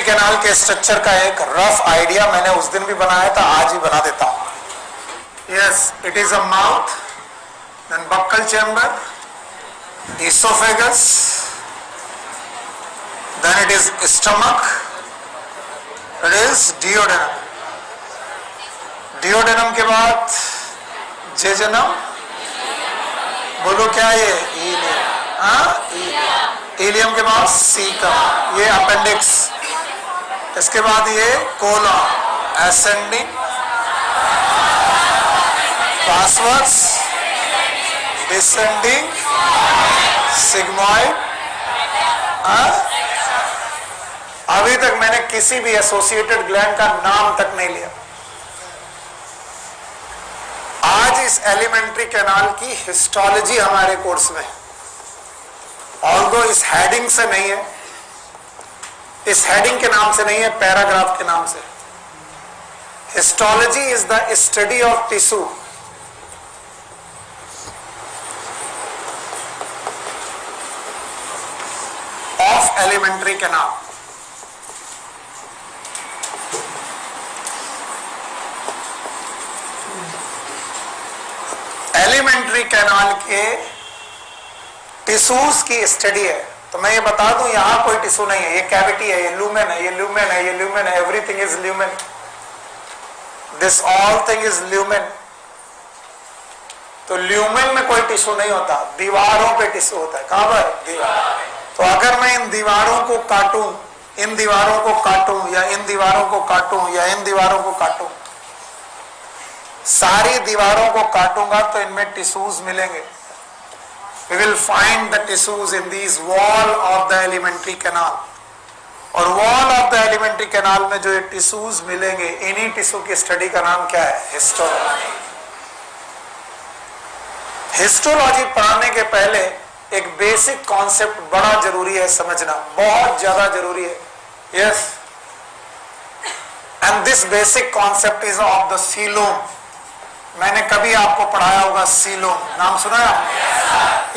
Canal के structure का एक रफ आइडिया मैंने उस दिन भी बनाया था, आज ही बना देता हूं. Yes, it is a mouth, then buccal chamber, esophagus, then it is stomach, it is duodenum. duodenum के बाद जेजनम, बोलो क्या ये इलियम के बाद सीकम, ये अपेंडिक्स. इसके बाद ये colon, ascending, transverse, descending, sigmoid. अभी तक मैंने किसी भी एसोसिएटेड ग्लैंड का नाम तक नहीं लिया. आज इस एलिमेंट्री कैनाल की हिस्टोलॉजी हमारे कोर्स में, ऑल्दो इस हेडिंग से नहीं है, इस हेडिंग के नाम से नहीं है, पैराग्राफ के नाम से. Histology is the study of tissue. Of alimentary canal. Alimentary canal के टिश्यूज की स्टडी है. तो मैं ये बता दूं, यहां कोई टिश्यू नहीं है, ये कैविटी है, ये लूमेन है, ये लूमेन है, ये लूमेन है, everything is lumen. This all thing is lumen. तो ल्यूमेन में कोई टिश्यू नहीं होता, दीवारों पे टिश्यू होता है. कहां पर? दीवार. तो अगर मैं इन दीवारों को काटूं, इन दीवारों को काटूं, या इन दीवारों को काटूं, या इन दीवारों को काटूं, सारी दीवारों को काटूंगा तो इनमें टिश्यूज मिलेंगे. We will find the tissues in these wall of the elementary canal. और wall of the elementary canal में जो ये टिश्यूज मिलेंगे, इन्हीं टिश्यू की स्टडी का नाम क्या है? हिस्टोलॉजी. हिस्टोलॉजी पढ़ाने के पहले एक बेसिक कॉन्सेप्ट बड़ा जरूरी है समझना, बहुत ज्यादा जरूरी है. Yes, and this basic concept is of the coelom. मैंने कभी आपको पढ़ाया होगा सीलोम, नाम सुना है?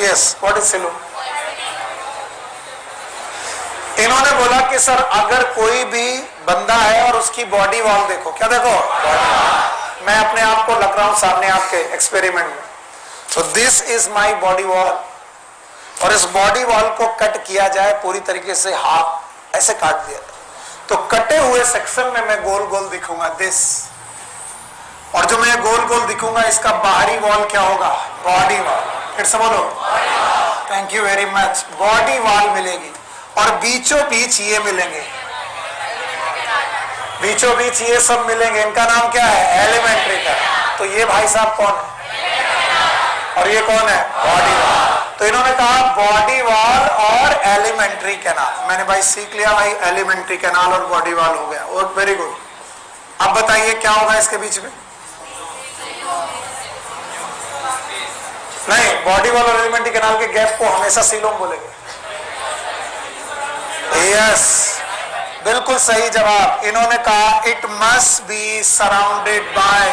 Yes, what is coelom? इन्होंने बोला कि सर अगर कोई भी बंदा है और उसकी बॉडी वॉल देखो, क्या देखो? मैं अपने आप को लग रहा हूं सामने आपके एक्सपेरिमेंट में. तो this is my body wall, और इस बॉडी वॉल को कट किया जाए पूरी तरीके से, हाफ ऐसे काट दिया, तो कटे हुए सेक्शन में मैं गोल गोल दिखूंगा, दिस. और जो मैं गोल गोल दिखूंगा, इसका बाहरी वॉल क्या होगा? Body wall. फिर से बोलो. Thank you very much. Body wall मिलेगी, और बीचों बीच ये मिलेंगे, बीचों बीच ये सब मिलेंगे. इनका नाम क्या है? एलिमेंट्री का. तो ये भाई साहब कौन है, और ये कौन है? Body wall. तो इन्होंने कहा बॉडी वॉल और एलिमेंट्री कैनाल. मैंने भाई सीख लिया भाई, एलिमेंट्री कैनाल और बॉडी वॉल हो गया. और वेरी गुड. अब बताइए क्या होगा इसके बीच में? नहीं, बॉडी वॉल और एलिमेंट्री कैनाल के गैप को हमेशा सीलोम बोलेंगे. यस, बिल्कुल सही जवाब. इन्होंने कहा it must be surrounded by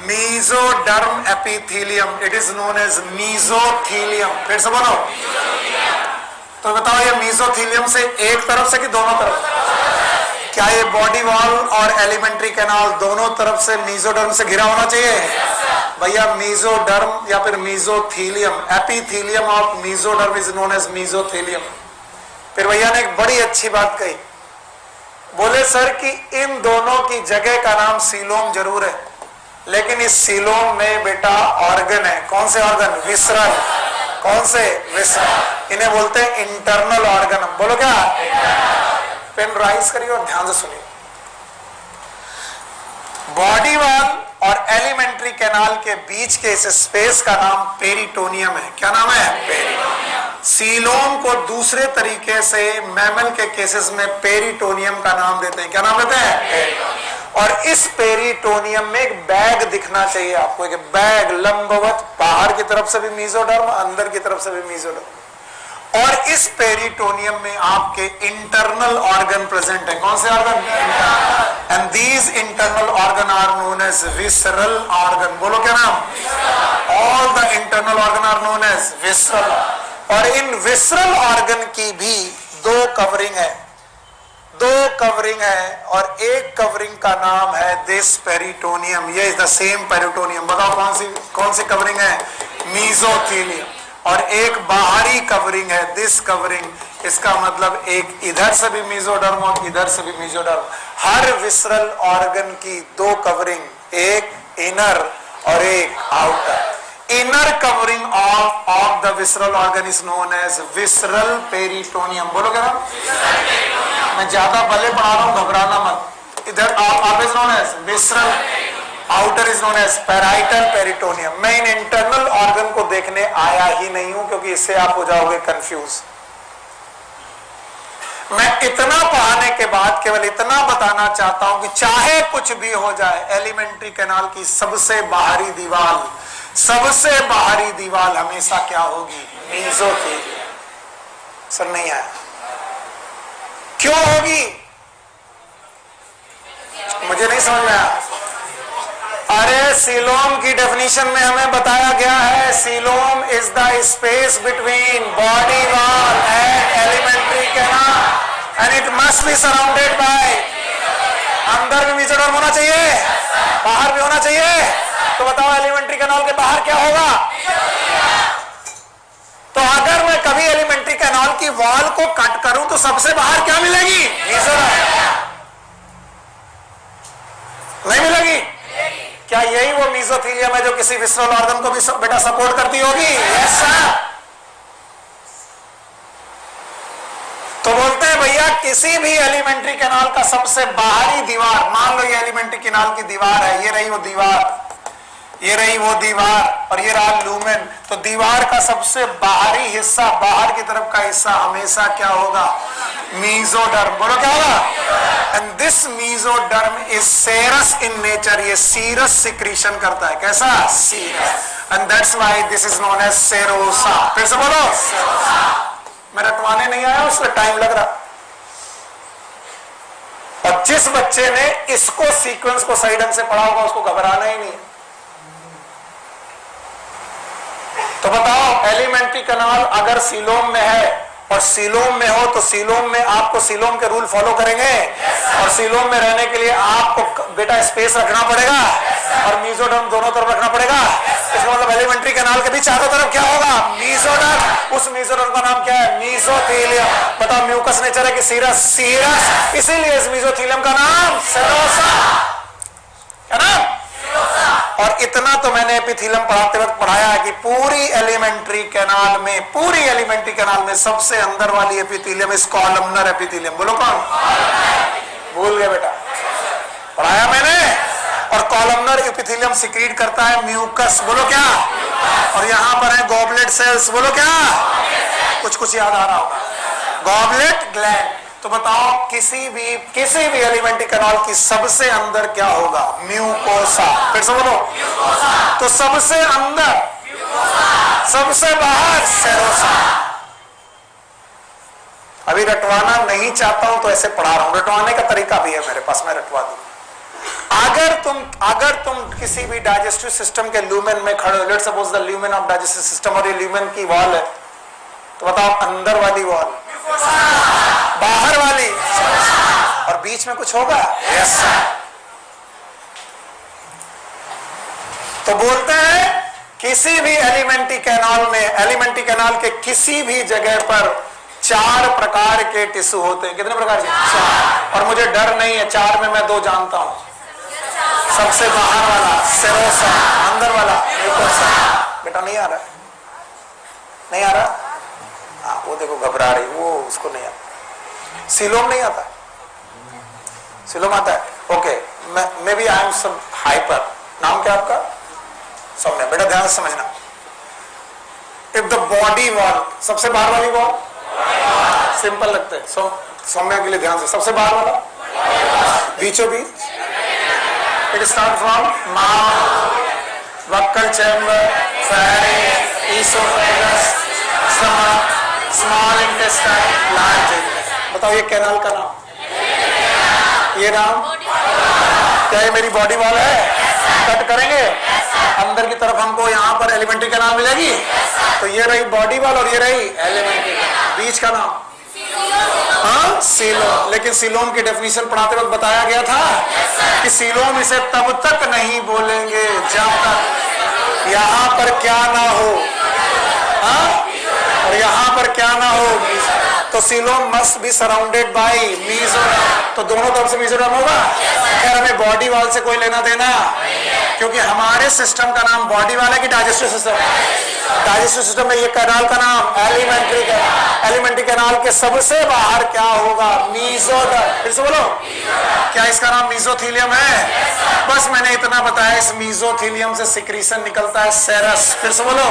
mesoderm epithelium. It is known as mesothelium. फिर से बोलो. तो बताओ ये मेसोथेलियम से एक तरफ से कि दोनों तरफ? क्या ये बॉडी वॉल और एलिमेंट्री कैनाल दोनों तरफ से मेसोडर्म से घिरा होना चाहिए? भैया मेसोडर्म या फिर mesothelium, epithelium of mesoderm is known as mesothelium. फिर भैया ने एक बड़ी अच्छी बात कही, बोले सर कि इन दोनों की जगह का नाम सीलोम जरूर है, लेकिन इस सीलोम में बेटा ऑर्गन है. कौन से ऑर्गन? विसरल. कौन से? विसरल. इन्हें बोलते हैं इंटरनल ऑर्गन. बोलो क्या? पेन राइज करिए और ध्यान से सुनिए. बॉडी वॉल और एलिमेंट्री कैनाल के बीच के इस स्पेस का नाम पेरिटोनियम है. क्या नाम है? पेरिटोनियम. सीलोम को दूसरे तरीके से मैमल के केसेस में पेरिटोनियम का नाम देते हैं. क्या नाम देते हैं? पेरिटोनियम. और इस पेरिटोनियम में एक बैग दिखना चाहिए आपको, एक बैग लंबवत, बाहर की तरफ से भी मेसोडर्म, अंदर की तरफ से भी मेसोडर्म. और इस पेरिटोनियम में आपके इंटरनल ऑर्गन प्रेजेंट है. कौन से organ? And these internal organ are known as visceral organ. बोलो क्या नाम? All the internal organ are known as visceral. और इन विसरल ऑर्गन की भी दो कवरिंग है, दो कवरिंग है और एक कवरिंग का नाम है दिस पेरिटोनियम, ये इज द सेम पेरिटोनियम। बताओ कौन सी कवरिंग है? मीजोथीलियम। और एक बाहरी कवरिंग है दिस कवरिंग, इसका मतलब एक इधर से भी मीजोडर्म और इधर से भी मीजोडर्म। हर विसरल ऑर्गन की दो कवरिंग, एक इनर और एक outer. Inner covering of the visceral organ is known as visceral peritoneum. बोलो क्या? मैं ज्यादा भले पढ़ा रहा हूं, घबराना मत। इधर आप is known as visceral, outer is known as parietal peritoneum. मैं इन इंटरनल ऑर्गन को देखने आया ही नहीं हूं क्योंकि इससे आप हो जाओगे कंफ्यूज। मैं इतना पढ़ाने के बाद केवल इतना बताना चाहता हूं कि चाहे कुछ भी हो जाए, एलिमेंट्री कैनाल की सबसे बाहरी दीवार, सबसे बाहरी दीवार हमेशा क्या होगी? मीजोथीलियम। सर नहीं आया? क्यों होगी? मुझे नहीं समझ में आया। अरे सीलोम की डेफिनेशन में हमें बताया गया है, coelom is the space between body wall and alimentary canal and it must be surrounded bye. अंदर भी मीजोडर्म होना चाहिए, बाहर भी होना चाहिए। तो बताओ एलिमेंट्री कैनाल के बाहर क्या होगा? तो अगर मैं कभी एलिमेंट्री कैनाल की वॉल को कट करूं तो सबसे बाहर क्या मिलेगी? मीजोडर्म। नहीं मिलेगी? क्या यही वो मीजोथीलियम है जो किसी विसरल ऑर्गन को भी बेटा सपोर्ट करती होगी? Yes sir. तो बोलते हैं भैया किसी भी एलिमेंट्री कैनाल का सबसे बाहरी दीवार, मान लो ये एलिमेंट्री कैनाल की दीवार है, ये रही वो दीवार, ये रही वो दीवार और ये रहा लूमेन। तो दीवार का सबसे बाहरी हिस्सा, बाहर की तरफ का हिस्सा हमेशा क्या होगा? मीजोडर्म। बोलो क्या होगा? And this mesoderm is serous in nature, ये सीरस सिक्रीशन करता है। कैसा? Serous. And that's why this is known as serosa. फिर से बोलो। मैं रटवाने नहीं आया, उसमें टाइम लग रहा। और जिस बच्चे ने इसको सीक्वेंस को सही ढंग से पढ़ा होगा उसको घबराना ही नहीं। तो बताओ एलिमेंट्री कैनाल अगर सीलोम में है और सीलोम में हो तो सीलोम में आपको सीलोम के रूल फॉलो करेंगे और सीलोम में रहने के लिए आपको बेटा स्पेस रखना पड़ेगा और मीजोडर्म दोनों तरफ रखना पड़ेगा। इसका मतलब एलिमेंट्री कैनाल के भी चारों तरफ क्या होगा? मीजोडर्म। उस मीजोडर्म का नाम क्या है? मीजोथीलियम। बताओ म्यूकस नेचर है कि सीरस? सीरस। इसीलिए इस मीजोथीलियम का नाम सेरोसा है ना। और इतना तो मैंने एपिथीलियम पढ़ाते वक्त पढ़ाया है कि पूरी एलिमेंट्री कैनाल में सबसे अंदर वाली एपिथीलियम इस कॉलमनर एपिथीलियम। बोलो कौन? भूल गए बेटा? पढ़ाया मैंने। और कॉलमनर एपिथीलियम सिक्रीट करता है म्यूकस। बोलो क्या? और यहां पर है गॉबलेट सेल्स। बोलो क्या? कुछ याद आ रहा होगा। Goblet gland. तो बताओ किसी भी एलिमेंट्री कैनाल की सबसे अंदर क्या होगा? म्यूकोसा। फिर से बोलो। तो सबसे अंदर, सबसे बाहर सेरोसा। अभी रटवाना नहीं चाहता हूं तो ऐसे पढ़ा रहा हूं, रटवाने का तरीका भी है मेरे पास, मैं रटवा दूं। अगर तुम किसी भी डाइजेस्टिव सिस्टम के ल्यूमेन में खड़े हो, let's suppose the lumen of digestive system, और ये ल्यूमेन की वॉल है, तो बताओ अंदर वाली वॉल, बाहर वाली, और बीच में कुछ होगा? यस। तो बोलते हैं किसी भी एलिमेंट्री कैनाल में, एलिमेंट्री कैनाल के किसी भी जगह पर 4 प्रकार के टिश्यू होते हैं। कितने प्रकार के? 4। और मुझे डर नहीं है, 4 में मैं 2 जानता हूं। सबसे बाहर वाला सेरोसा, अंदर वाला म्यूकोसा। बेटा नहीं आ रहा? नहीं आ रहा? हाँ, वो देखो घबरा रही, वो उसको नहीं आता। सीलोम नहीं आता? सीलोम आता है। Okay, maybe I am some hyper. नाम क्या आपका? सौम्या। बेटा ध्यान से समझना, इफ द बॉडी वॉल, सबसे बाहर वाली वॉल सिंपल लगते हैं, सौम्या के लिए ध्यान से, सबसे बाहर वाला बीचों बीच, it start from mouth, buccal chamber, pharynx, oesophagus, stomach, small intestine, large intestine. बताओ ये कैनाल का नाम, ये नाम क्या? ये मेरी बॉडी वॉल है। कट करेंगे अंदर की तरफ, हमको यहाँ पर एलिमेंट्री कैनाल मिलेगी। तो ये रही बॉडी वॉल और ये रही एलिमेंट्री। बीच का नाम हाँ सीलोम। लेकिन सीलोम की डेफिनेशन पढ़ाते वक्त बताया गया था कि सीलोम इसे तब तक नहीं बोलेंगे जब तक यहाँ पर क्या ना हो, हाँ, और यहाँ पर क्या ना हो। तो coelom must be surrounded bye mesoderm. तो दोनों तरफ से मीजोडर्म होगा। खैर हमें बॉडी वाल से कोई लेना देना, क्योंकि हमारे सिस्टम का नाम बॉडी वाल है कि डाइजेस्टिव सिस्टम। डाइजेस्टिव सिस्टम में ये कैनाल का नाम एलिमेंट्री कैनाल। एलिमेंट्री कैनाल के सबसे बाहर क्या होगा? मीजोडर्म। फिर से बोलो, क्या इसका नाम मीजोथीलियम है? बस मैंने इतना बताया, इस मीजोथीलियम से सिक्रीशन निकलता है सेरस। फिर से बोलो,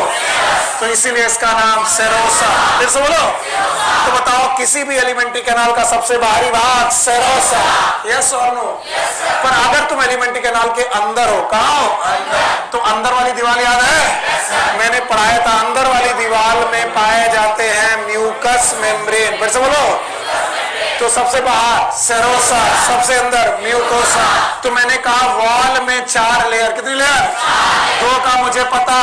तो इसीलिए इसका नाम सेरोसा। फिर से बोलो, तो बताओ किसी भी एलिमेंट्री कैनाल का सबसे बाहरी भाग सेरोसा, यस और नो? पर अगर तुम एलिमेंट्री कैनाल के अंदर हो, कहाँ हो? तो अंदर वाली दीवार याद है, मैंने पढ़ाया था, अंदर वाली दीवार में पाए जाते हैं म्यूकस मेम्ब्रेन। फिर से बोलो, तो सबसे बाहर सेरोसा, सबसे अंदर म्यूकोसा। तो मैंने कहा वॉल में 4 लेयर, कितनी लेयर? 2 का मुझे पता,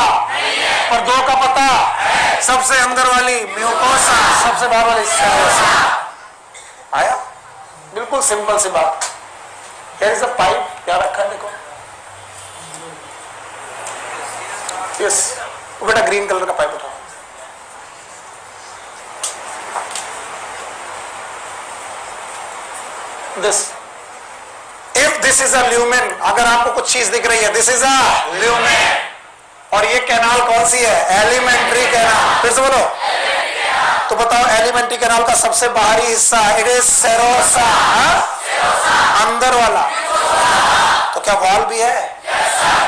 और 2 का पता, सबसे अंदर वाली म्यूकोसा, सबसे बाहर वाली सेरोसा। आया? बिल्कुल सिंपल सी बात। Here is a pipe, क्या रखा है देखो, यस, बेटा ग्रीन कलर का पाइप उठाओ। This, if this is a lumen, अगर आपको कुछ चीज दिख रही है, this is a lumen, और ये कैनाल कौन सी है? Alimentary canal. फिर से बोलो, तो बताओ एलिमेंट्री कैनाल का सबसे बाहरी हिस्सा, इट इज सेरोसा, अंदर वाला। तो क्या वॉल भी है?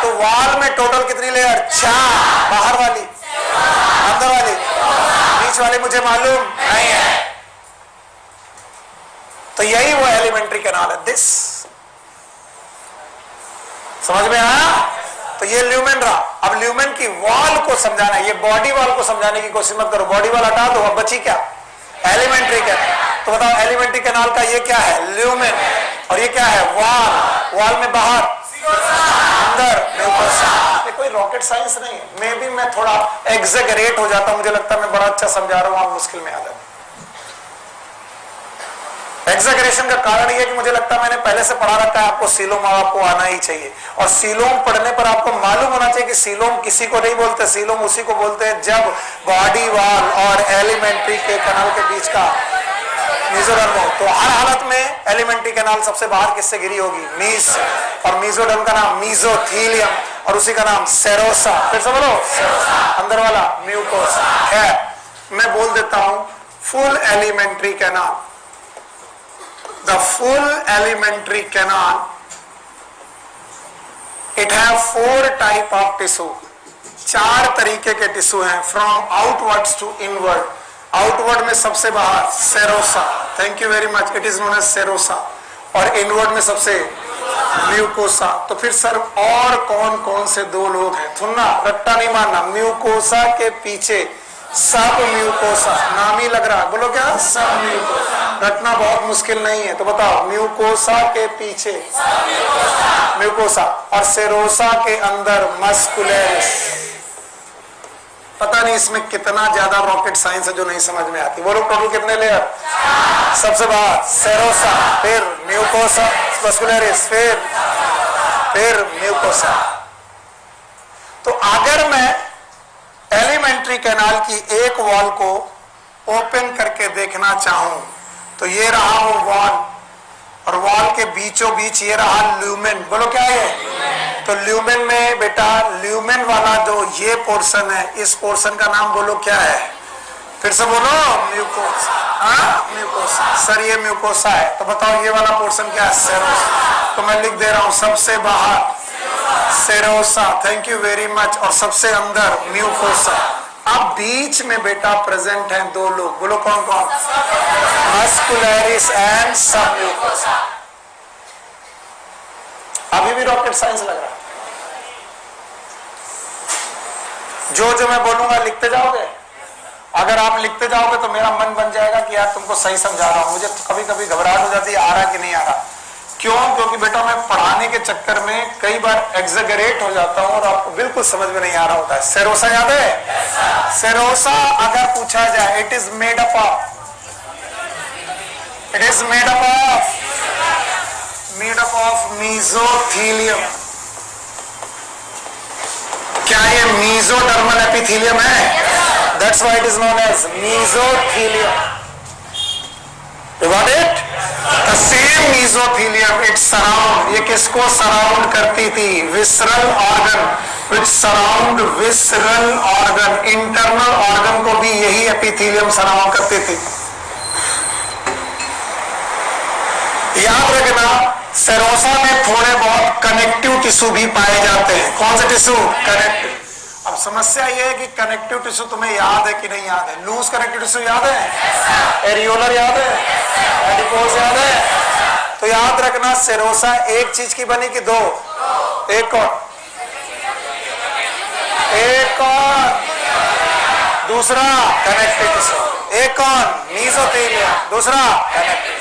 तो वॉल में टोटल कितनी लेयर? 4। बाहर वाली, अंदर वाली, बीच वाली मुझे मालूम नहीं है। तो यही वो एलिमेंट्री कैनाल है। दिस समझ में आया? तो ये ल्यूमेन रहा। अब ल्यूमेन की वॉल को समझाना है, ये बॉडी वॉल को समझाने की कोशिश मत करो। बॉडी वॉल हटा दो, अब बची क्या? Alimentary canal. तो बताओ एलिमेंट्री कैनाल का ये क्या है? ल्यूमेन। और ये क्या है? वॉल। वॉल में बाहर, अंदर म्यूकोसा। ये कोई रॉकेट साइंस नहीं है। मे बी मैं थोड़ा एग्जेगरेट हो जाता हूं, मुझे लगता है मैं बड़ा अच्छा समझा रहा हूं, आप मुश्किल में आ जाते। एग्जेगरेशन का कारण यह कि मुझे लगता है मैंने पहले से पढ़ा रखा है, आपको सीलोम आपको आना ही चाहिए। और सीलोम पढ़ने पर आपको मालूम होना चाहिए कि सीलोम किसी को नहीं बोलते, सीलोम उसी को बोलते हैं जब बॉडी वॉल और एलिमेंट्री के कैनाल के बीच का मीजोडर्म हो। तो हर हालत में एलिमेंट्री कैनाल सबसे बाहर किससे घिरी होगी? मीज। और मीजोडर्म का नाम मीजोथीलियम, और उसी का नाम सेरोसा। फिर से बोलो, अंदर वाला म्यूकोसा है। मैं बोल देता हूं full alimentary canal. The full elementary canal, it have 4 type of tissue. 4 तरीके के टिश्यू हैं, from outwards to inward. Outward में सबसे बाहर serosa, thank you very much, it is known as serosa. और इनवर्ड में सबसे म्यूकोसा। तो फिर सर और कौन कौन से 2 लोग हैं? सुनना, रट्टा नहीं मारना। म्यूकोसा के पीछे सब म्यूकोसा, नाम ही लग रहा है, बोलो क्या? सब म्यूकोसा। रटना बहुत मुश्किल नहीं है। तो बताओ, म्यूकोसा के पीछे म्यूकोसा, और सेरोसा के अंदर मस्कुलरिस। पता नहीं इसमें कितना ज्यादा रॉकेट साइंस है जो नहीं समझ में आती। बोलो टोटल कितने लेयर? सबसे बाहर सेरोसा, फिर म्यूकोसा मस्कुलरिस, फिर म्यूकोसा। तो अगर मैं एलिमेंट्री कैनाल की एक वॉल को ओपन करके देखना चाहूं, तो ये रहा वो वॉल, और वॉल के बीचों बीच ये रहा ल्यूमेन। बोलो क्या है? तो ल्यूमेन में बेटा, ल्यूमेन वाला जो ये पोर्शन है, इस पोर्शन का नाम बोलो क्या है? फिर से बोलो, म्यूकोसा। हाँ, म्यूकोसा। सर ये म्यूकोसा है, तो बताओ ये वाला पोर्शन क्या है? सेरोसा। तो मैं लिख दे रहा हूं, सबसे बाहर serosa, thank you very much, और सबसे अंदर म्यूकोसा। अब बीच में बेटा प्रेजेंट हैं 2 लोग, बोलो कौन कौन? मस्कुलरिस एंड सब म्यूकोसा। अभी भी रॉकेट साइंस लग रहा है? जो मैं बोलूंगा लिखते जाओगे? अगर आप लिखते जाओगे तो मेरा मन बन जाएगा कि यार तुमको सही समझा रहा हूं। मुझे कभी कभी घबराहट हो जाती है, आ रहा कि नहीं आ रहा। क्यों? क्योंकि बेटा मैं पढ़ाने के चक्कर में कई बार एग्जेगरेट हो जाता हूं और आपको बिल्कुल समझ में नहीं आ रहा होता है। सेरोसा याद है? सेरोसा अगर पूछा जाए, it is made up of it is made up of mesothelium. क्या ये मीजोडर्मल एपिथीलियम है? That's why it is known as mesothelium. You got it? The same mesothelium it surround, ये किसको सराउंड करती थी? Visceral organ, which surround visceral organ, internal organ को भी यही एपिथीलियम सराउंड करती थी। याद रखना, सेरोसा में थोड़े बहुत कनेक्टिव टिश्यू भी पाए जाते हैं। कौन से टिश्यू? कनेक्टिव। अब समस्या यह है कि कनेक्टिव टिश्यू तुम्हें याद है कि नहीं याद है? लूज कनेक्टिव टिश्यू याद है? एरियोलर याद है? एडिपोज याद है? तो याद रखना, सेरोसा एक चीज की बनी कि दो? एक और दूसरा कनेक्टिव टिश्यू, एक और मीजोथेलियम, दूसरा कनेक्टिव,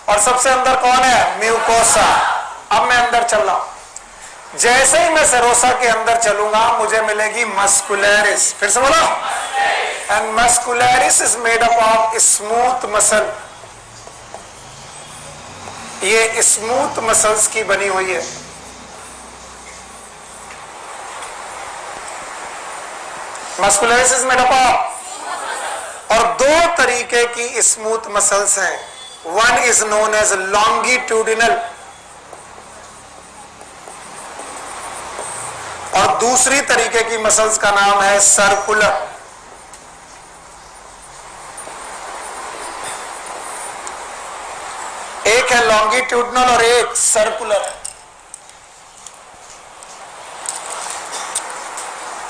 और सबसे अंदर कौन है? म्यूकोसा। अब मैं अंदर चल रहा हूं, जैसे ही मैं सेरोसा के अंदर चलूंगा मुझे मिलेगी मस्कुलरिस। फिर से बोलो। And muscularis is made up of smooth muscle. ये स्मूथ मसल्स की बनी हुई है। Muscularis is made up of, और दो तरीके की स्मूथ मसल्स हैं। One is known as longitudinal और दूसरी तरीके की मसल्स का नाम है सर्कुलर। एक है लॉन्गिट्यूडिनल और एक सर्कुलर।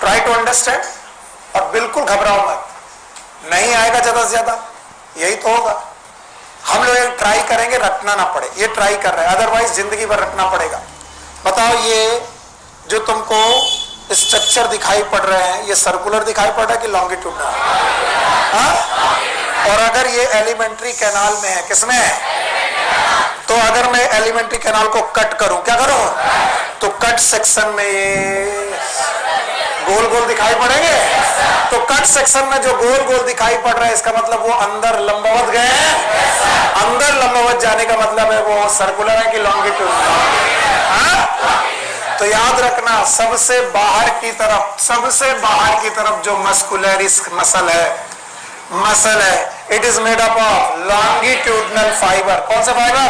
ट्राई टू अंडरस्टैंड और बिल्कुल घबराओ मत। नहीं आएगा ज्यादा से ज्यादा, यही तो होगा। हम लोग एक ट्राई करेंगे, रटना ना पड़े। ये ट्राई कर रहे हैं, अदरवाइज जिंदगी भर रटना पड़ेगा। बताओ, ये जो तुमको स्ट्रक्चर दिखाई पड़ रहे हैं, ये सर्कुलर दिखाई पड़ रहा है कि लॉन्गिट्यूडिनल? हाँ? और अगर ये एलिमेंट्री कैनाल में है, किसमें है? तो अगर मैं एलिमेंट्री कैनाल को कट करूं, क्या करूं? तो कट सेक्शन में ये गोल गोल दिखाई पड़ेंगे। तो कट सेक्शन में जो गोल गोल दिखाई पड़ रहा है, इसका मतलब वो अंदर लंबवत गए हैं। अंदर लंबवत जाने का मतलब है वो सर्कुलर है कि लॉन्गिट्यूडिनल? हाँ? तो याद रखना, सबसे बाहर की तरफ जो मस्कुलरिस मसल है, it is made up of longitudinal fibre. कौन सा फाइबर?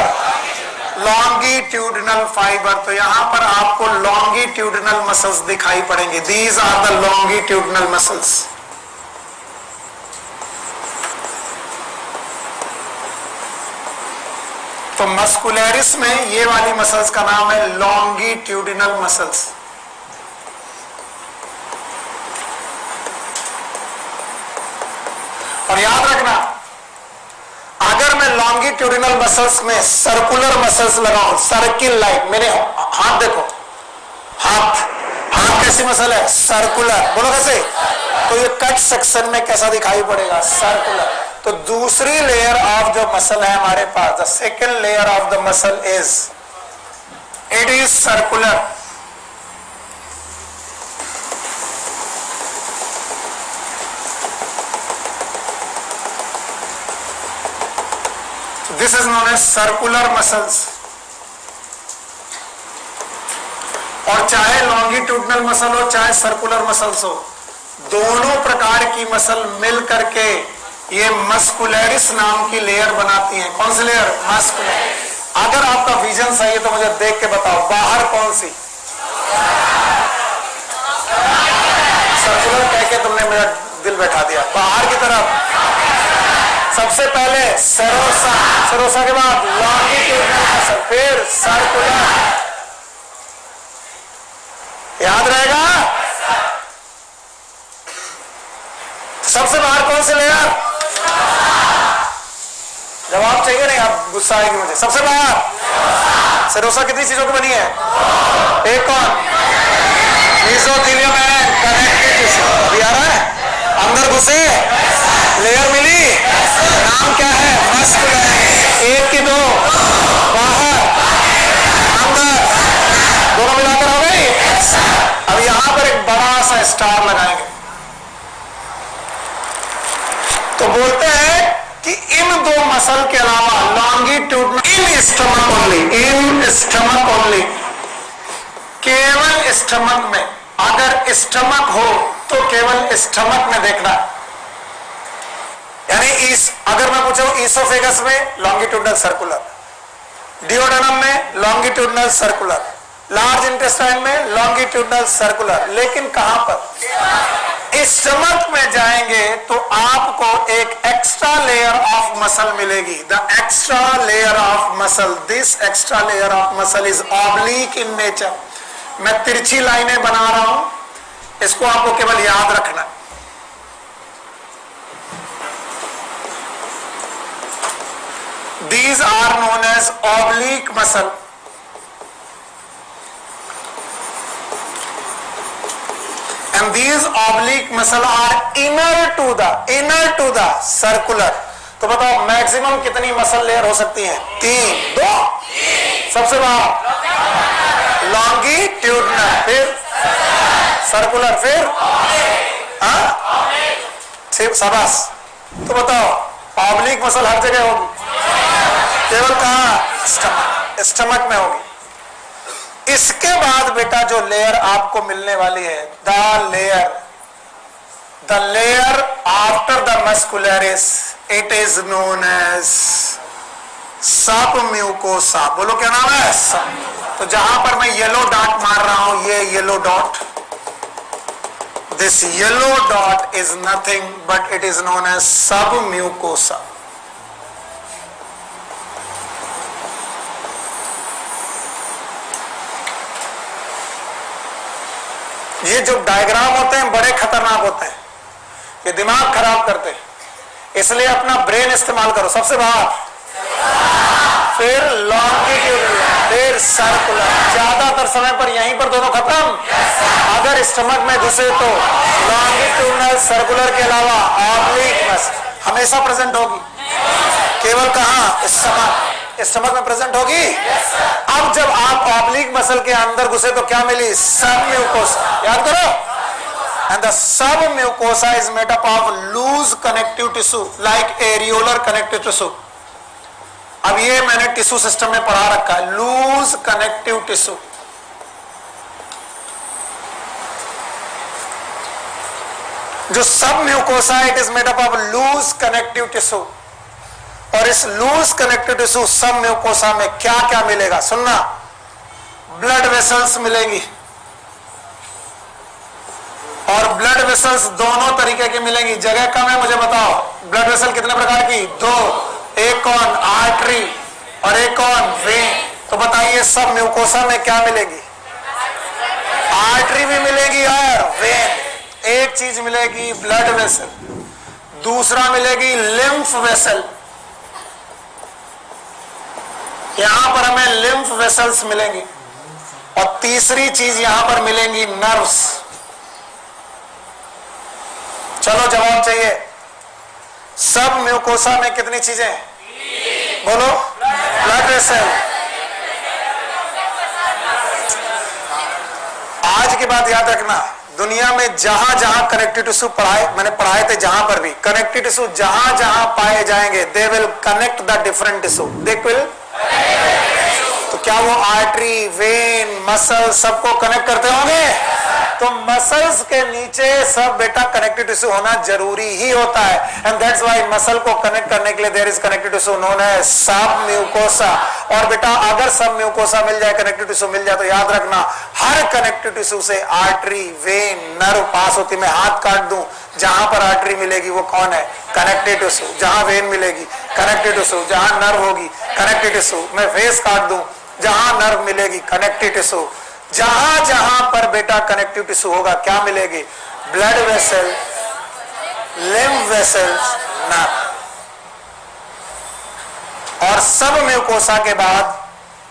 Longitudinal fibre. तो यहां पर आपको लॉन्गिट्यूडिनल मसल्स दिखाई पड़ेंगे। These are the longitudinal muscles. तो मस्कुलरिस में ये वाली मसल्स का नाम है लॉन्गिट्यूडिनल मसल्स। और याद रखना, अगर मैं लॉन्गिट्यूडिनल मसल्स में सर्कुलर मसल्स लगाऊं, सर्किल लाइक, मेरे हाथ देखो, हाथ कैसी मसल है? सर्कुलर। बोलो कैसे? तो ये कट सेक्शन में कैसा दिखाई पड़ेगा? सर्कुलर। तो दूसरी लेयर ऑफ जो मसल है हमारे पास, the second layer of the muscle it is circular. This is known as circular muscles. और चाहे लॉन्गिट्यूडिनल मसल हो चाहे सर्कुलर मसल्स हो, दोनों प्रकार की मसल मिल करके ये मस्कुलरिस नाम की लेयर बनाती हैं। कौन सी लेयर? मस्कुलरिस। अगर आपका विजन सही है तो मुझे देख के बताओ, बाहर कौन सी? सर्कुलर कह के तुमने मेरा दिल बैठा दिया। बाहर की तरफ सबसे पहले सेरोसा के बाद लॉन्गिट्यूडिनल मसल, फिर सर्कुलर। याद रहेगा? सबसे बाहर कौन सी लेयर? जवाब चाहिए नहीं, आप गुस्सा आएगी मुझे। सबसे बाहर सेरोसा कितनी चीजों की बनी है? एक कौन? मीजोथीलियम है, कनेक्टिव टिश्यू। अभी आ रहा है? अंदर घुसे, लेयर मिली, नाम क्या है? मस्कुलरिस। एक की दो, बाहर अंदर, दोनों मिलाकर हो गई। अब यहां पर एक बड़ा सा स्टार लगाएंगे। तो बोलते हैं कि इन दो मसल के अलावा लॉन्गिट्यूड इन स्टमक ओनली, केवल स्टमक में, अगर स्टमक हो तो केवल स्टमक में देखना। यानी अगर मैं पूछूं ईसोफेगस में लॉन्गिट्यूडनल सर्कुलर, डिओडेनम में लॉन्गिट्यूडनल सर्कुलर, लार्ज इंटेस्टाइन में लॉन्गिट्यूडनल सर्कुलर, लेकिन कहां पर? स्टमक में जाएंगे तो आपको एक एक्स्ट्रा लेयर ऑफ मसल मिलेगी। The extra layer of muscle, this extra layer of muscle is oblique in nature. मैं तिरछी लाइनें बना रहा हूं, इसको आपको केवल याद रखना। These are known as oblique muscle. And these oblique muscle are inner to the circular. तो बताओ मैक्सिमम कितनी मसल लेयर हो सकती हैं? 3, 2, सबसे बाहर लॉन्गिट्यूडनल, फिर सर्कुलर, फिर शाबाश। तो बताओ ऑब्लिक मसल हर जगह होगी, केवल कहां? स्टमक में होगी। इसके बाद बेटा जो लेयर आपको मिलने वाली है, the layer after the muscularis, it is known as submucosa. बोलो क्या नाम है? तो जहां पर मैं येलो डॉट मार रहा हूं, ये yellow dot, this yellow dot is nothing but it is known as submucosa. ये जो डायग्राम होते हैं बड़े खतरनाक होते हैं, ये दिमाग खराब करते हैं, इसलिए अपना ब्रेन इस्तेमाल करो। सबसे बाहर, फिर लॉन्गिट्यूडनल, फिर सर्कुलर। ज्यादातर समय पर यहीं पर दोनों खत्म। अगर स्टमक में घुसे तो लॉन्गिट्यूडनल, सर्कुलर के अलावा ऑब्लिक मसल हमेशा प्रेजेंट होगी। केवल कहां? स्टमक में प्रेजेंट होगी। अब जब आप ऑब्लिक मसल के अंदर घुसे तो क्या मिली? सबम्यूकोसा। याद करो। And the submucosa is made up of loose connective tissue like areolar connective tissue. अब ये मैंने टिश्यू सिस्टम में पढ़ा रखा है, लूज कनेक्टिव टिश्यू। जो submucosa, it is made up of loose connective tissue. और इस लूज कनेक्टिव टिश्यू सबम्यूकोसा में क्या क्या मिलेगा? सुनना, ब्लड वेसल्स मिलेंगी, और ब्लड वेसल्स दोनों तरीके की मिलेंगी। जगह कम है, मुझे बताओ ब्लड वेसल कितने प्रकार की? 2, एक कौन? आर्टरी, और एक कौन? वेन। तो बताइए सबम्यूकोसा में क्या मिलेगी? आर्टरी भी मिलेगी और वेन। एक चीज मिलेगी ब्लड वेसल, दूसरा मिलेगी लिम्फ वेसल। यहां पर हमें लिम्फ वेसल्स मिलेंगी, और तीसरी चीज यहां पर मिलेंगी नर्व्स। चलो जवाब चाहिए। सबम्यूकोसा में कितनी चीजें? बोलो। Blood vessel. आज की बात याद रखना, दुनिया में जहां जहां कनेक्टिव टिश्यू मैंने पढ़ाए थे, जहां पर भी कनेक्टिव टिश्यू जहां जहां पाए जाएंगे, they will connect the different tissue. They will, तो क्या वो आर्टरी, वेन, मसल सबको कनेक्ट करते होंगे? तो मसल्स के नीचे सब बेटा कनेक्टिव टिश्यू होना जरूरी ही होता है। एंड दैट्स व्हाई मसल को कनेक्ट करने के लिए there is connective tissue known as submucosa. और बेटा अगर सबम्यूकोसा मिल जाए, कनेक्टिव टिश्यू मिल जाए, तो याद रखना हर कनेक्टिव टिश्यू से आर्टरी, वेन, नर्व पास होती। मैं हाथ काट दूं, जहां पर आर्टरी मिलेगी वो कौन है? Connective tissue. जहां वेन मिलेगी, कनेक्टिव टिश्यू। जहां नर्व होगी, कनेक्टिव टिश्यू। मैं फेस काट दूं, जहां नर्व मिलेगी, कनेक्टिव टिश्यू। जहां जहां पर बेटा कनेक्टिव टिश्यू होगा, क्या मिलेगी? Blood vessel, lymph vessels, nerve. और सब म्यूकोसा के बाद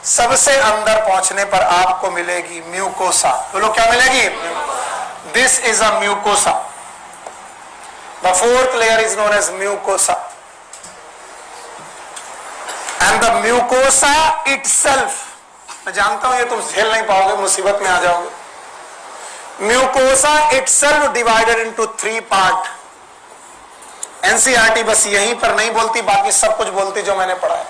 सबसे अंदर पहुंचने पर आपको मिलेगी म्यूकोसा। बोलो क्या मिलेगी? This is a mucosa. The fourth layer is known as mucosa. And the mucosa itself, मैं जानता हूं ये तुम झेल नहीं पाओगे, मुसीबत में आ जाओगे। Mucosa itself divided into 3 part. NCERT बस यहीं पर नहीं बोलती, बाकी सब कुछ बोलती जो मैंने पढ़ा है।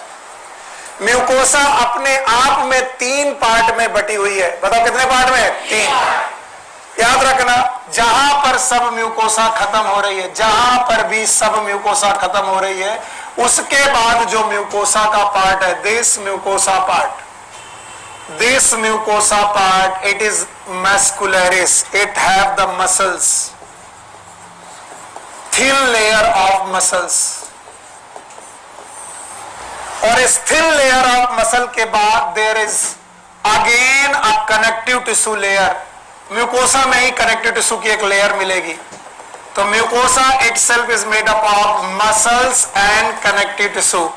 म्यूकोसा अपने आप में 3 पार्ट में बटी हुई है। बताओ कितने पार्ट में? 3। याद रखना, जहां पर सब म्यूकोसा खत्म हो रही है, जहां पर भी सब म्यूकोसा खत्म हो रही है, उसके बाद जो म्यूकोसा का पार्ट है, this mucosa part, this mucosa part, it is muscularis, it have the muscles, thin layer of muscles. और इस थिन लेयर ऑफ मसल के बाद there is again a connective tissue layer. Mucosa में ही connective tissue की एक layer मिलेगी। तो mucosa itself is made up of muscles and connective tissue,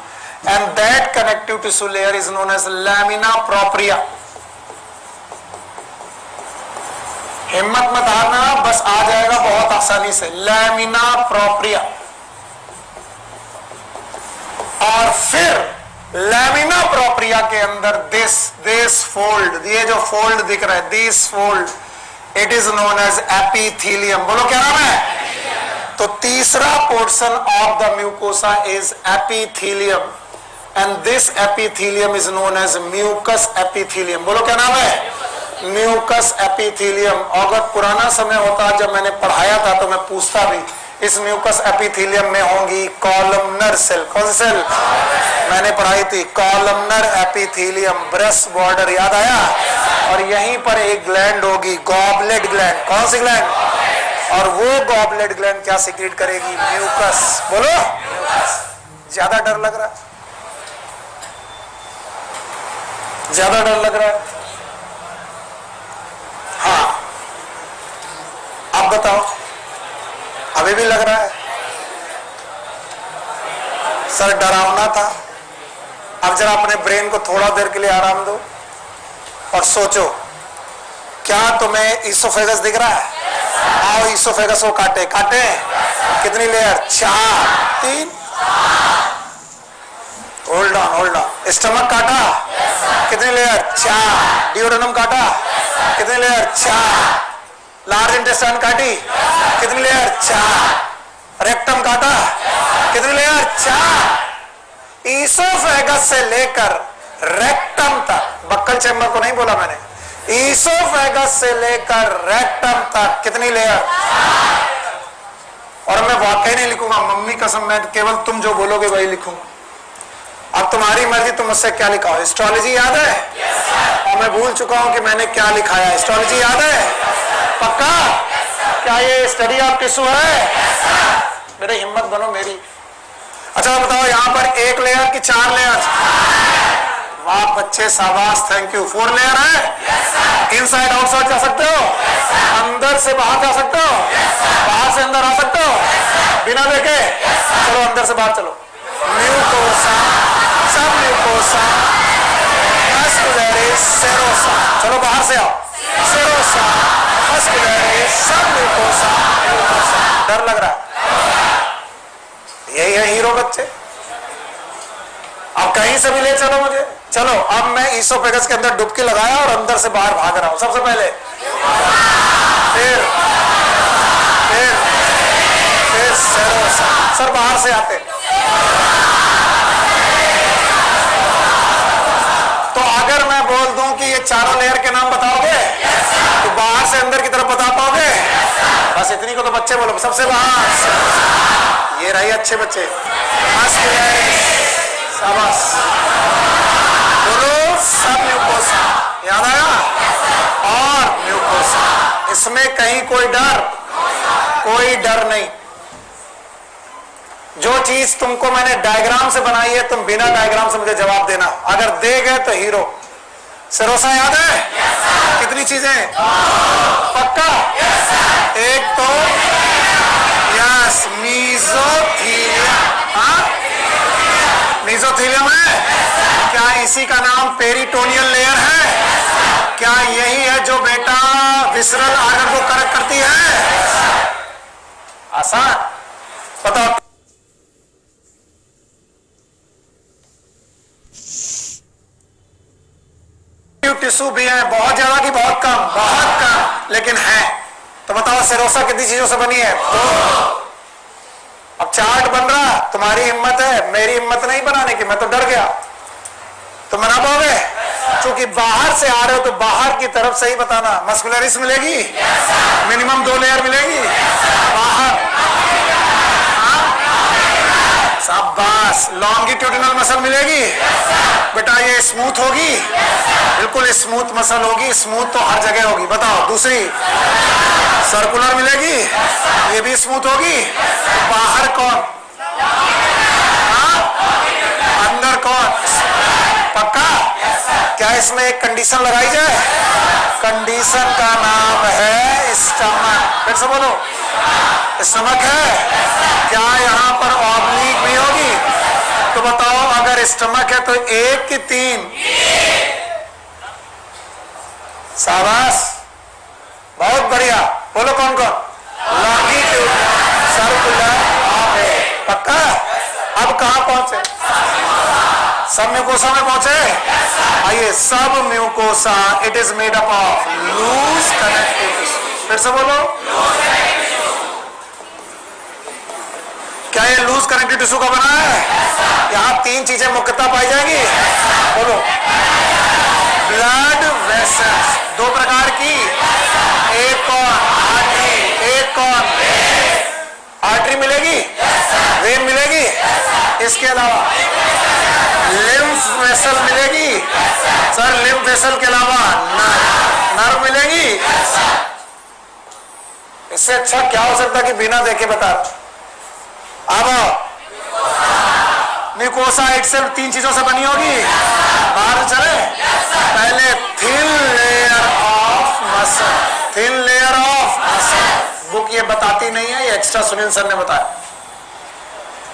and that connective tissue layer is known as lamina propria. हिम्मत मत हारना, बस आ जाएगा बहुत आसानी से, लैमिना प्रोप्रिया। और फिर लैमिना प्रोप्रिया के अंदर दिस फोल्ड, ये जो फोल्ड दिख रहा है, this fold, it is known as epithelium. बोलो क्या नाम है? तो तीसरा portion of the mucosa is epithelium, and this epithelium is known as mucus epithelium. बोलो क्या नाम है? Mucus epithelium. अगर पुराना समय होता जब मैंने पढ़ाया था तो मैं पूछता भी, इस म्यूकस एपिथेलियम में होंगी कॉलमनर सेल। कौन सी सेल? मैंने पढ़ाई थी कॉलमनर एपिथेलियम, ब्रेस्ट बॉर्डर, याद आया? और यहीं पर एक ग्लैंड होगी, गॉबलेट ग्लैंड। कौन सी ग्लैंड? और वो गॉबलेट ग्लैंड क्या सीक्रेट करेगी? म्यूकस। बोलो, ज्यादा डर लग रहा है? ज्यादा डर लग रहा है? हाँ, अब बताओ, अभी भी लग रहा है? सर डरावना था। अब जरा अपने ब्रेन को थोड़ा देर के लिए आराम दो और सोचो, क्या तुम्हें ईसोफेगस दिख रहा है? आओ ईसोफेगस को काटे। काटे? कितनी लेयर? 4, 3। Hold on, hold on. Stomach काटा? कितनी लेयर? 4। डिओडेनम काटा? कितनी लेयर? 4। लार्ज इंटेस्टाइन काटी? कितनी लेयर? 4। रेक्टम काटा? कितनी लेयर? 4। ईसोफेगस से लेकर रेक्टम तक, बक्कल चैम्बर को नहीं बोला मैंने, ईसोफेगस से लेकर रेक्टम तक कितनी लेयर? और मैं वाकई नहीं लिखूंगा, मम्मी कसम, मैं केवल तुम जो बोलोगे वही लिखूंगा। अब तुम्हारी मर्जी, तुम मुझसे क्या लिखाओ। एस्ट्रोलॉजी याद है? और मैं भूल चुका हूं कि मैंने क्या लिखाया। एस्ट्रोलॉजी याद है? पक्का? क्या ये स्टडी ऑफ टिश्यू है? मेरे हिम्मत बनो मेरी। अच्छा बताओ, यहां पर 1 लेयर की 4 लेयर? वाह बच्चे, शाबाश, थैंक यू। 4 लेयर है? इनसाइड आउटसाइड जा सकते हो? अंदर से बाहर जा सकते हो? बाहर से अंदर आ सकते हो बिना देखे? चलो अंदर से बाहर चलो। म्यूकोसा, सब म्यूकोसा, मस्कुलरिस, सेरोसा। चलो बाहर से आओ। सेरोसा, मस्कुलरिस, सब म्यूकोसा, म्यूकोसा। डर लग रहा है? यही है हीरो बच्चे। अब कहीं से भी ले चलो मुझे। चलो अब मैं ईसोफेगस के अंदर डुबकी लगाया और अंदर से बाहर भाग रहा हूं। सबसे पहले फिर सेरोसा। सर बाहर से आते। तो अगर मैं बोल दूं कि ये चारों लेयर के नाम बताओगे तो बाहर से अंदर की तरफ बता पाओगे? बस इतनी को तो बच्चे बोलो। सबसे बाहर, ये रही अच्छे बच्चे। शाबाश, बोलो सब म्यूकोसा। याद आया? और म्यूकोसा, इसमें कहीं कोई डर नहीं। जो चीज तुमको मैंने डायग्राम से बनाई है, तुम बिना डायग्राम से मुझे जवाब देना। अगर दे गए तो हीरो। सेरोसा याद है? कितनी चीजें? पक्का? एक तो यस, मीजोथीलियम। हाँ, मीजोथीलियम है। क्या इसी का नाम पेरिटोनियल लेयर है? क्या यही है जो बेटा विसरल आर्गन को करेक्ट करती है? आसान। बताओ, टिश्यू भी है, बहुत ज्यादा की बहुत कम? बहुत कम, लेकिन है। तो बताओ सेरोसा कितनी चीजों से बनी है? 2। अब चार्ट बन रहा, तुम्हारी हिम्मत है, मेरी हिम्मत नहीं बनाने की, मैं तो डर गया। तो बना पाओगे? क्योंकि बाहर से आ रहे हो तो बाहर की तरफ से ही बताना। मस्कुलरिस मिलेगी, मिनिमम 2 लेयर मिलेगी बाहर। शाबाश। लॉन्गिट्यूडिनल मसल मिलेगी बेटा, ये स्मूथ होगी, बिल्कुल स्मूथ मसल होगी, स्मूथ तो हर जगह होगी। बताओ दूसरी, सर्कुलर मिलेगी, ये भी स्मूथ होगी। बाहर कौन? अंदर कौन? पक्का? क्या इसमें एक कंडीशन लगाई जाए? कंडीशन का नाम है स्टमक। फिर से बोलो, स्टमक है। क्या यहाँ पर ऑब्लिक भी होगी? तो बताओ, अगर स्टमक है तो 1 की 3? शाबाश, बहुत बढ़िया। बोलो कौन कौन? लॉन्गिट्यूड, सर्कुलर, पक्का? अब कहां पहुंचे? सब म्यूकोसा में पहुंचे। आइए, submucosa it is made up of loose connective tissue. फिर से बोलो, क्या ये लूज कनेक्टिव टिश्यू का बना है? यहां 3 चीजें मुख्यतः पाई जाएंगी। बोलो, ब्लड वेसल्स 2 प्रकार की, एक कौन? आर्टरी, एक कौन? आर्टरी मिलेगी, वेन मिलेगी, इसके अलावा लिम्फ वेसल मिलेगी। सर, लिम्फ वेसल के अलावा नर्व मिलेगी। इससे अच्छा क्या हो सकता कि बिना देखे बता। अब म्यूकोसा इटसेल्फ 3 चीजों से बनी होगी। बाहर चले, पहले thin layer of muscle, thin layer of muscle. Book ये बताती नहीं है, ये एक्स्ट्रा सुनील सर ने बताया।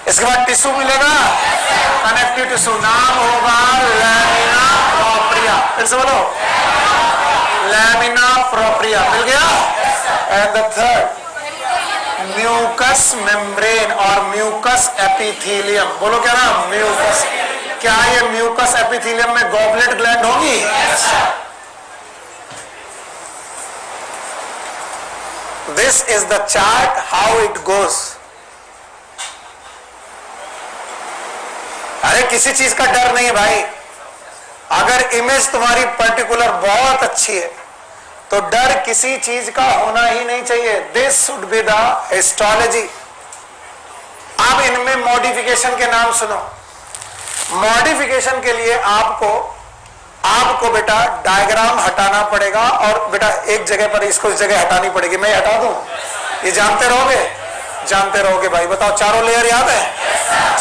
इसके बाद टिश्यू मिलेगा, कनेक्टिव टिश्यू, नाम होगा लैमिना प्रोप्रिया। फिर से बोलो, लैमिना प्रोप्रिया मिल गया। And the third, mucus membrane और म्यूकस एपिथेलियम। बोलो क्या नाम? म्यूकस। क्या ये म्यूकस एपिथेलियम में गॉबलेट ग्लैंड होगी? This is the chart how it goes. अरे किसी चीज का डर नहीं है भाई। अगर इमेज तुम्हारी पर्टिकुलर बहुत अच्छी है तो डर किसी चीज का होना ही नहीं चाहिए। This should be the histology. अब इनमें मॉडिफिकेशन के नाम सुनो। मॉडिफिकेशन के लिए आपको बेटा डायग्राम हटाना पड़ेगा और बेटा एक जगह पर इसको इस जगह हटानी पड़ेगी। मैं हटा दूं? ये जानते रहोगे? जानते रहोगे भाई। बताओ, चारों लेयर याद है?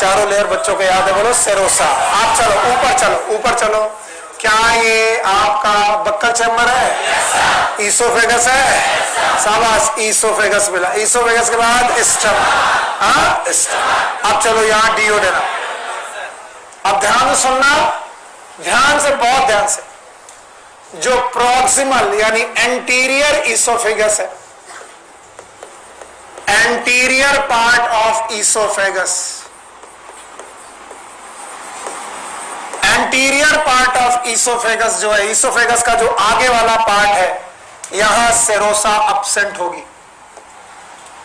चारों लेयर बच्चों को याद है? बोलो, सेरोसा। आप चलो ऊपर, चलो ऊपर चलो। क्या ये आपका बक्कल चैम्बर है? ईसोफेगस है? शाबाश, ईसोफेगस मिला। ईसोफेगस के बाद स्टमक। अब चलो यहाँ डिओडेनम। अब ध्यान से सुनना, ध्यान से, बहुत ध्यान से। जो प्रॉक्सिमल यानी एंटीरियर ईसोफेगस है, anterior part of oesophagus, anterior part of oesophagus जो है, ईसोफेगस का जो आगे वाला पार्ट है, यहां सेरोसा अब्सेंट होगी।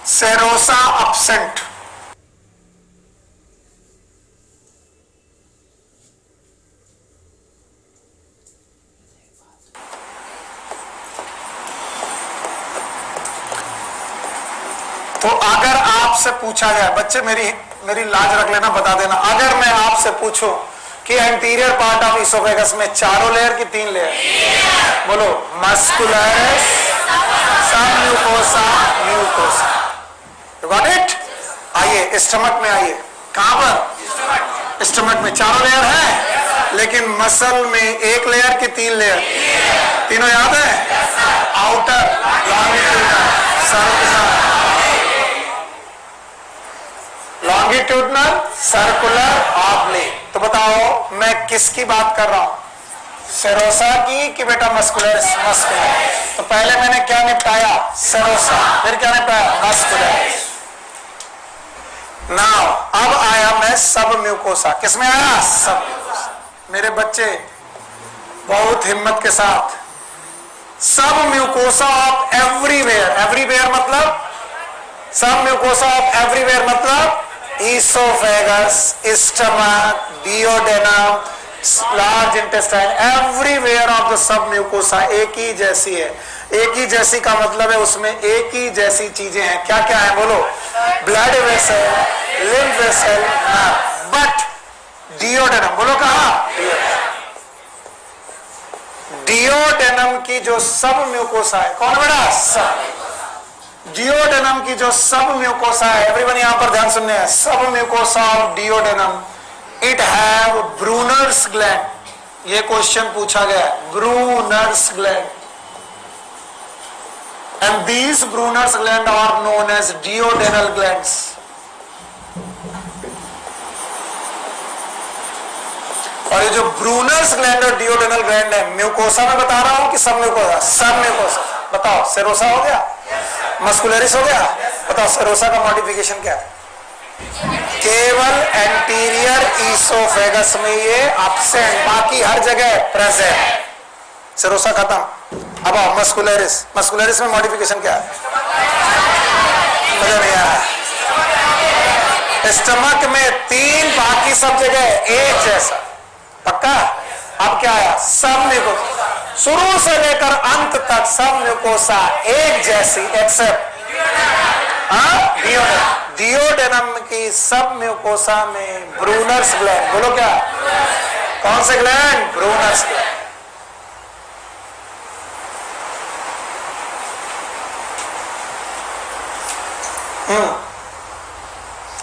Serosa absent. तो अगर आपसे पूछा जाए, बच्चे मेरी लाज रख लेना, बता देना, अगर मैं आपसे पूछूं कि एंटीरियर पार्ट ऑफ ईसोफेगस में चारों लेयर की 3 लेयर? बोलो, मस्कुलरिस, सब mucosa, mucosa. You got it? आइए स्टमक में आइए। कहां पर? स्टमक में चारों लेयर है, लेकिन मसल में 1 लेयर की 3 लेयर। तीनों याद है? Outer, longitudinal, circular, longitudinal, circular, oblique. तो बताओ मैं किसकी बात कर रहा हूं? सेरोसा की कि बेटा मस्कुलर? मस्कुलर। तो पहले मैंने क्या निपटाया? सेरोसा। फिर क्या निपटाया? मस्कुलर। नाउ अब आया मैं सब म्यूकोसा। किसमें आया? सब म्यूकोसा। मेरे बच्चे बहुत हिम्मत के साथ, सब म्यूकोसा ऑफ एवरीवेयर। एवरीवेयर मतलब सब म्यूकोसा ऑफ एवरीवेयर मतलब esophagus, stomach, duodenum, large intestine, everywhere of the submucosa एक ही जैसी है। एक ही जैसी का मतलब है उसमें एक ही जैसी चीजें हैं। क्या क्या है बोलो? Blood vessel, lymph vessel, but duodenum, बोलो कहा? डिओडेनम की जो सब म्यूकोसा है, कौन बेटा? सब। डिओडेनम की जो सब म्यूकोसा है, एवरीवन यहां पर ध्यान सुनने हैं, submucosa of duodenum, it have Brunner's gland. ये क्वेश्चन पूछा गया है, Brunner's gland, and these Brunner's gland are known as duodenal glands. और ये जो ब्रूनर्स ग्लैंड और डिओडेनल ग्लैंड है, म्यूकोसा में बता रहा हूं कि सब म्यूकोसा? सब म्यूकोसा। बताओ, सेरोसा हो गया, मस्कुलरिस हो गया। बताओ सेरोसा का मॉडिफिकेशन क्या है? केवल एंटीरियर ईसोफेगस में ये एब्सेंट, बाकी हर जगह प्रेजेंट। सेरोसा खत्म। अब आओ मस्कुलरिस। मस्कुलरिस में मॉडिफिकेशन क्या है? मजा नहीं आया। स्टमक में 3, बाकी सब जगह एक जैसा। पक्का? अब क्या आया? सब म्यूकोसा, शुरू से लेकर अंत तक सब म्यूकोसा एक जैसी, एक्सेप्ट डिओडेनम की सब म्यूकोसा में ब्रूनर्स ग्लैंड। बोलो क्या? कौन से gland? Brunner's gland.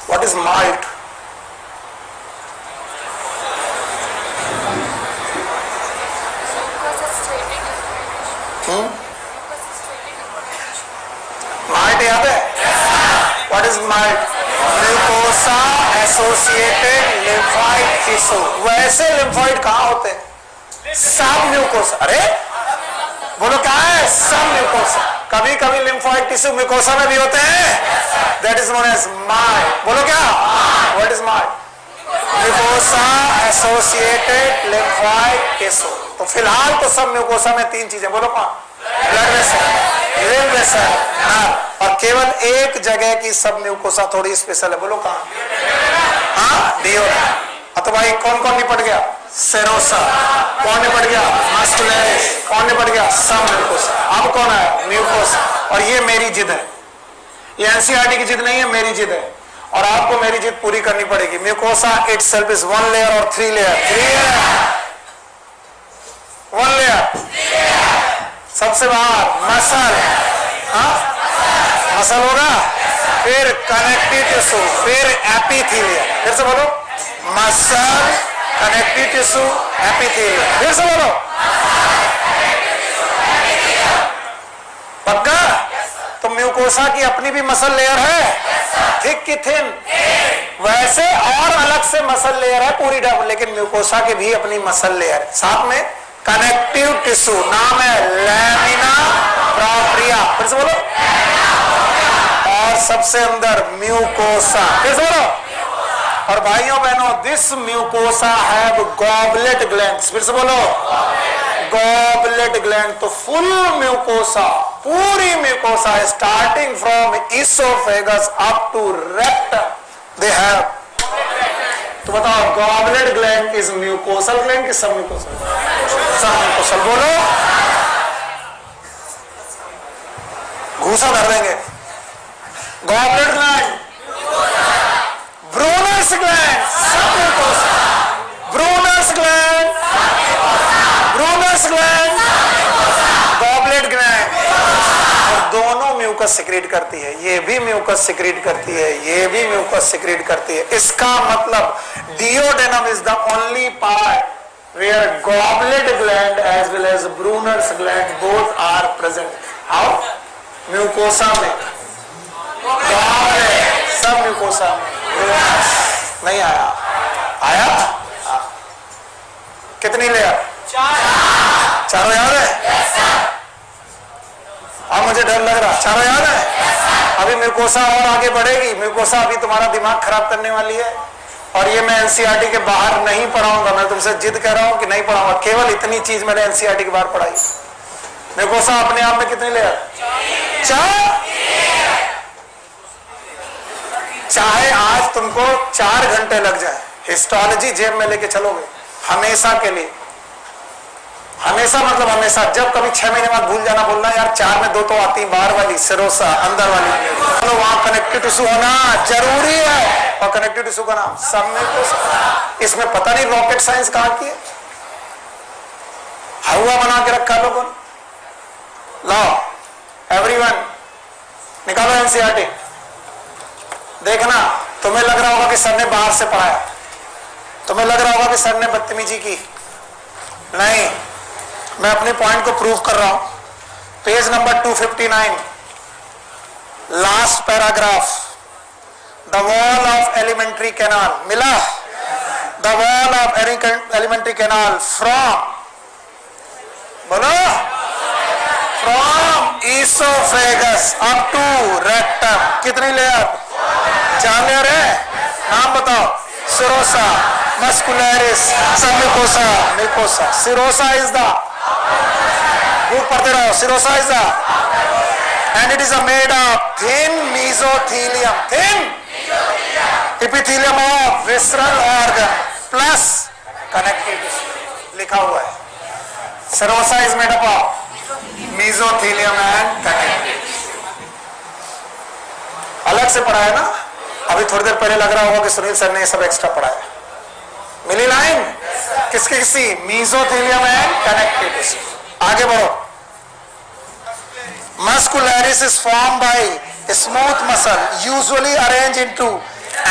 What is malt? Malt याद है? What is MALT? Mucosa associated lymphoid tissue. वैसे लिम्फोइड कहां होते हैं? सब म्यूकोसा। अरे बोलो क्या है? सब म्यूकोसा। कभी कभी लिम्फोइड टिश्यू म्यूकोसा में भी होते हैं, that is known as MALT. बोलो क्या? What is MALT? Mucosa associated lymphoid tissue. तो फिलहाल तो सब म्यूकोसा में 3 चीजें, बोलो कौन? ब्लड वेसल, लिम्फ वेसल, और केवल एक जगह की सब म्यूकोसा थोड़ी स्पेशल है। बोलो कहां? हाँ, डिओडेनम। तो भाई कौन कौन निपट गया? सेरोसा। कौन निपट गया? मस्कुलरिस। कौन निपट गया? सब म्यूकोसा। अब कौन आया? म्यूकोसा। और ये मेरी जिद है, ये एनसीईआरटी की जिद नहीं है, मेरी जिद है, और आपको मेरी जिद पूरी करनी पड़ेगी। म्यूकोसा इटसेल्फ इज 1 लेयर और 3 लेयर? 3 लेयर। 1 लेयर सबसे बाहर मसल, मसल होगा, फिर कनेक्टिव टिश्यू, फिर एपिथेलियम। फिर से बोलो, मसल, कनेक्टिव टिश्यू, एपिथेलियम। फिर से बोलो, पक्का? तो म्यूकोसा की अपनी भी मसल लेयर है, थिक की थिन। वैसे और अलग से मसल लेयर है पूरी डब, लेकिन म्यूकोसा की भी अपनी मसल लेयर। साथ में कनेक्टिव टिश्यू, नाम है लैमिना प्रोप्रिया। फिर से बोलो, और सबसे अंदर म्यूकोसा। फिर से बोलो, और भाइयों बहनों, this mucosa have goblet glands. फिर से बोलो, गॉबलेट ग्लैंड। तो फुल म्यूकोसा, पूरी mucosa starting from oesophagus up to rectum, they have. तो बताओ, goblet gland is mucosal gland कि सब म्यूकोसल? Submucosal. बोलो, घूसा धर देंगे। Goblet gland, Brunner's gland, submucosal. Brunner's gland, Brunner's gland, goblet gland. और दोनों म्यूकस सिक्रीट करती है, ये भी म्यूकस सिक्रीट करती है, ये भी म्यूकस सिक्रीट करती है। इसका मतलब duodenum is the only part where goblet gland as well as Brunner's gland both are present. How? Mucosa में, सब म्यूकोसा में। नहीं आया? आया? कितनी लेयर? 4। चारों याद है? अब मुझे डर लग रहा, चारों याद है? अभी म्यूकोसा और आगे बढ़ेगी। म्यूकोसा अभी तुम्हारा दिमाग खराब करने वाली है, और ये मैं एनसीईआरटी के बाहर नहीं पढ़ाऊंगा। मैं तुमसे जिद कर रहा हूं कि नहीं पढ़ाऊंगा। केवल इतनी चीज मैंने एनसीईआरटी के बाहर पढ़ाई। म्यूकोसा अपने आप में कितनी लेयर? 4। चाहे आज तुमको 4 घंटे लग जाए, हिस्टोलॉजी जेब में लेके चलोगे हमेशा के लिए। हमेशा मतलब हमेशा, जब कभी 6 महीने बाद भूल जाना, बोलना यार 4 में 2 तो आती, बाहर वाली, सिरोसा, अंदर वाली, तो वहां कनेक्टिव टिश्यू होना जरूरी है। और कनेक्टिव टिश्यू का नाम सब इसमें पता नहीं रॉकेट साइंस कहां की है, हवा बना के रखा लोगों ने। लाओ एवरीवन निकालो एनसीईआरटी। देखना, तुम्हें लग रहा होगा कि सर ने बाहर से पढ़ाया, तुम्हें लग रहा होगा कि सर ने बदतमीजी की, नहीं, मैं अपने पॉइंट को प्रूव कर रहा हूं। Page number 259, last paragraph, the wall of alimentary canal, मिला? The wall of alimentary canal from, बोलो, from oesophagus up to rectum, कितनी लेयर? 4 लेयर है। नाम बताओ। Serosa, muscularis, submucosa, mucosa. Serosa is the, book पढ़ते रहो, serosa is the, and it is made of thin mesothelium, thin epithelium of visceral organ plus connective tissue, लिखा हुआ है। Serosa is made up of mesothelium and connective tissue। अलग से पढ़ा है ना, अभी थोड़ी देर पहले लग रहा होगा कि सुनील सर ने ये सब एक्स्ट्रा पढ़ाया। मिली लाइन? किसकी किसकी? mesothelium and connective tissue। आगे बढ़ो। Muscularis is formed by smooth muscle, usually arranged into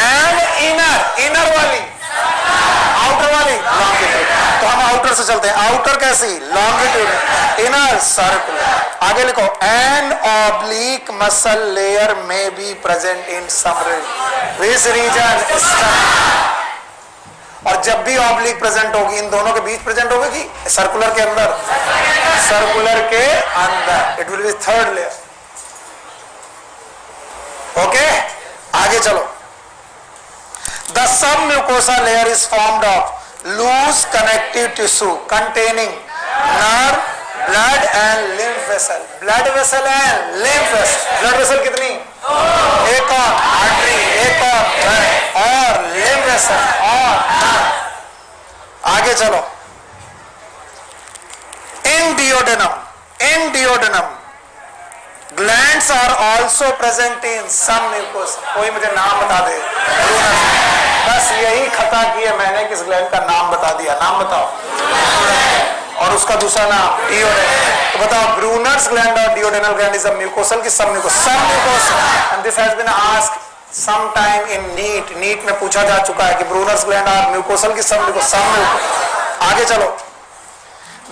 an inner वाली, outer वाली, longitudinal। तो हम outer से चलते हैं। outer कैसी? longitudinal, inner circular। आगे लिखो, an oblique muscle layer may be present in some region, which region? stomach। और जब भी ऑब्लिक प्रेजेंट होगी, इन दोनों के बीच प्रेजेंट होगी कि सर्कुलर के अंदर? सर्कुलर के अंदर। It will be third layer. Okay, आगे चलो। The submucosa layer is formed of loose connective tissue containing nerve, blood and lymph vessel. Blood vessel and lymph vessel. Blood vessel कितनी? एक और artery, एक और lymph vessel और nerve. आगे चलो। in duodenum glands are also present in some mucosa। कोई मुझे नाम बता दे। बस यही खता की है मैंने, किस ग्लैंड का नाम बता दिया। नाम बताओ। और उसका दूसरा नाम डिओडेनम। तो बताओ, ब्रूनर्स ग्लैंड और duodenal gland is a mucosal की submucosa? Submucosa. And this has been asked sometime in NEET में पूछा जा चुका है कि ब्रूनर्स ग्लैंड और म्यूकोसल की सब म्यूकोसा। आगे चलो।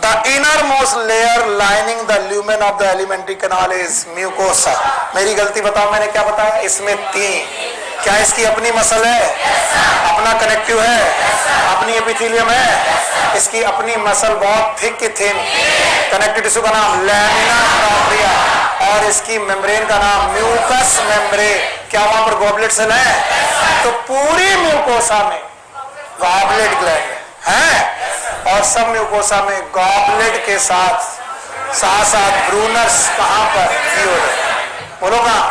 The innermost layer lining the lumen of the alimentary canal is mucosa। मेरी गलती बताओ, मैंने क्या बताया? इसमें 3। क्या इसकी अपनी मसल है? अपना कनेक्टिव है? अपनी एपिथेलियम है? इसकी अपनी मसल बहुत थिक की थिन। कनेक्टिव टिश्यू का नाम लैमिना प्रोप्रिया और इसकी मेम्ब्रेन का नाम म्यूकस मेम्ब्रेन। क्या वहां पर गॉबलेट सेल है? तो पूरी म्यूकोसा में गॉबलेट ग्लैंड है और सब म्यूकोसा में गॉबलेट के साथ ब्रूनर्स कहां पर? डिओडेनम। बोलो कहां?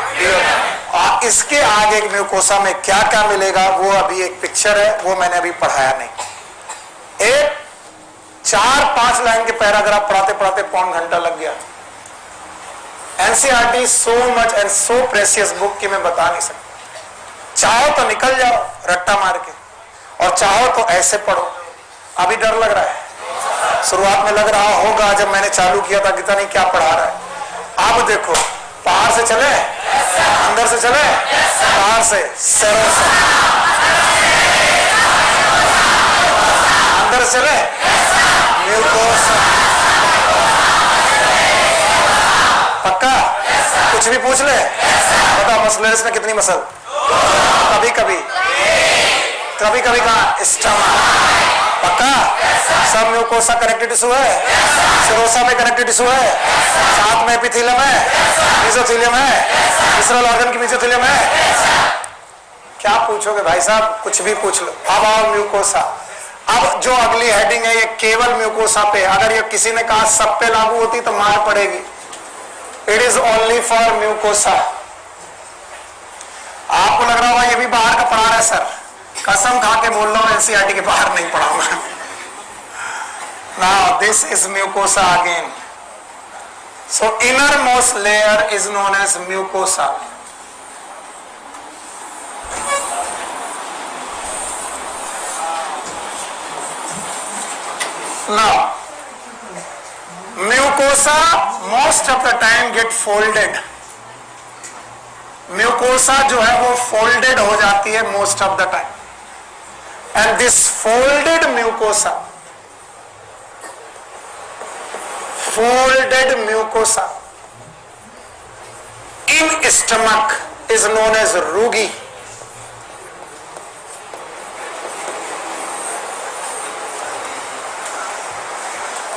और इसके आगे म्यूकोसा में क्या क्या मिलेगा वो अभी एक पिक्चर है, वो मैंने अभी पढ़ाया नहीं। एक 4-5 लाइन के पैराग्राफ पढ़ाते पढ़ाते पौन घंटा लग गया। NCERT so much and so precious book कि मैं बता नहीं सकता। चाहो तो निकल जाओ रट्टा मार के, और चाहो तो ऐसे पढ़ो। अभी डर लग रहा है, शुरुआत में लग रहा होगा जब मैंने चालू किया था, कितना नहीं क्या पढ़ा रहा है। अब देखो, बाहर से चले, अंदर से चले, बाहर से सिरोसा, अंदर से चले म्यूकोसा। पक्का? कुछ भी पूछ ले। बताओ, मस्कुलरिस में कितनी मसल? कभी कभी कहाँ? स्टमक। पक्का? सब म्यूकोसा कनेक्टिव टिश्यू है, सिरोसा में कनेक्टिव टिश्यू है, साथ में एपिथेलियम है, मेसोथेलियम है, विसरल ऑर्गन की मेसोथेलियम है। क्या पूछोगे भाई साहब? कुछ भी पूछ लो। अब आओ म्यूकोसा। अब जो अगली हेडिंग है ये केवल म्यूकोसा पे। अगर ये किसी ने कहा सब पे लागू होती तो मार पड़ेगी। It is only for mucosa. आपको लग रहा होगा ये भी बाहर का पढ़ा रहा है सर, कसम खा के बोल रहा हूं एनसीईआरटी के बाहर नहीं पढ़ाऊंगा। Now this is mucosa again. So innermost layer is known as mucosa. Now, mucosa most of the time get folded. Mucosa जो है वो folded हो जाती है most of the time. And this folded mucosa in stomach is known as rugi.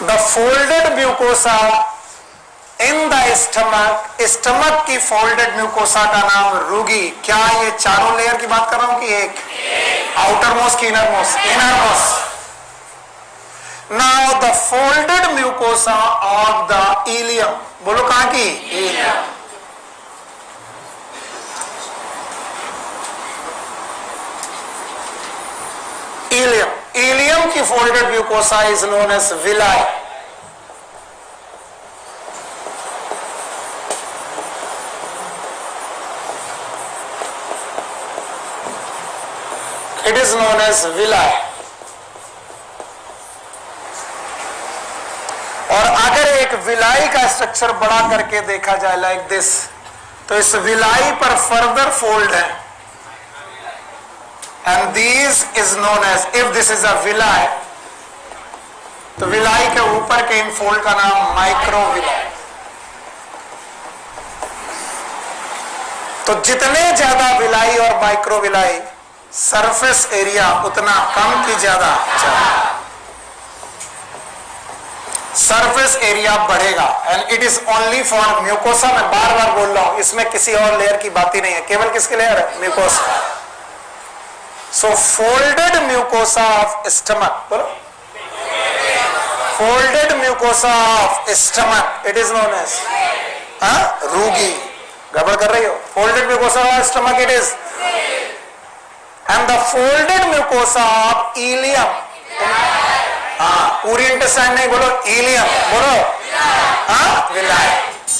The folded mucosa in the stomach की folded mucosa का नाम रूगी। क्या ये चारों लेयर की बात कर रहा हूं कि एक? आउटर मोस्ट की inner most? Inner most. Now the folded mucosa of the ileum, बोलो कहां की? इलियम। इलियम की folded mucosa is known as villi. It is known as villi. और अगर एक विलाई का स्ट्रक्चर बड़ा करके देखा जाए लाइक दिस, तो इस विलाई पर फर्दर फोल्ड है, and these is known as, if this is a villi, तो विलाई के ऊपर के इन फोल्ड का नाम माइक्रोविलाई। तो जितने ज्यादा विलाई और माइक्रोविलाई, सरफेस एरिया उतना कम की ज्यादा, सरफेस एरिया बढ़ेगा। And it is only for mucosa. मैं बार बार बोल रहा हूं, इसमें किसी और लेयर की बात ही नहीं है, केवल किसके लेयर है? Mucosa. So folded mucosa of stomach, बोलो folded mucosa of stomach, it is known as rugae. गड़बड़ कर रही हो? Folded mucosa of stomach it is, and the folded mucosa of ileum, पूरी इंटेस्टाइन नहीं, बोलो इलियम, बोलो विलाई।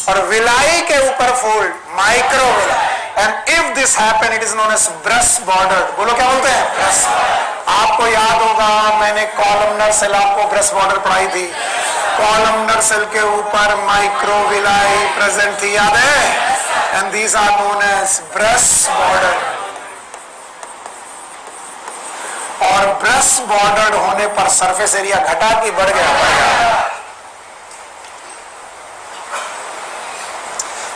और विलाई के ऊपर fold microvilli. And if this happen it is known as brush border. बोलो क्या बोलते हैं? ब्रेस्ट। आपको याद होगा मैंने कॉलमनर सेल आपको ब्रेस्ट बॉर्डर पढ़ाई थी। कॉलमनर सेल के ऊपर माइक्रोविलाई प्रेजेंट थी, याद है? And these are known as brush border. और ब्रेस्ट बॉर्डर्ड होने पर सरफेस एरिया घटा कि बढ़ गया?